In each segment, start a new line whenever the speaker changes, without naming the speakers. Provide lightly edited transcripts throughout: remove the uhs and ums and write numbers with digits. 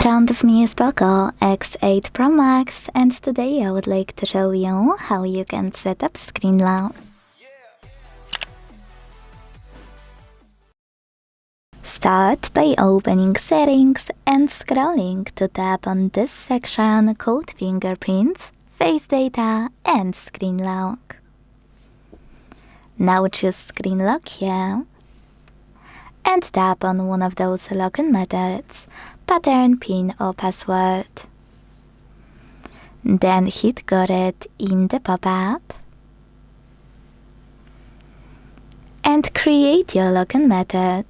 front of me is POCO X8 Pro Max, and today I would like to show you how you can set up screen lock. Start by opening Settings and scrolling to tap on this section called Fingerprints, Face Data and Screen Lock. Now choose Screen Lock here and tap on one of those login methods, pattern, PIN or password. Then hit Got It in the pop-up and create your login method.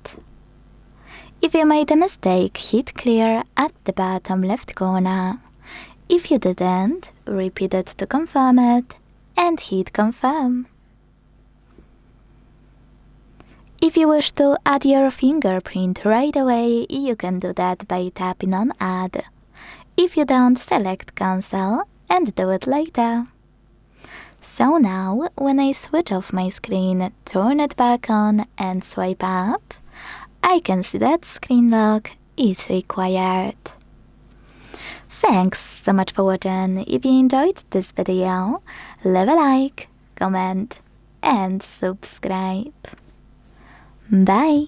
If you made a mistake, hit Clear at the bottom left corner. If you didn't, repeat it to confirm it and hit Confirm. If you wish to add your fingerprint right away, you can do that by tapping on Add. If you don't, select Cancel and do it later. So now, when I switch off my screen, turn it back on and swipe up, I can see that screen lock is required. Thanks so much for watching. If you enjoyed this video, leave a like, comment and subscribe. Bye!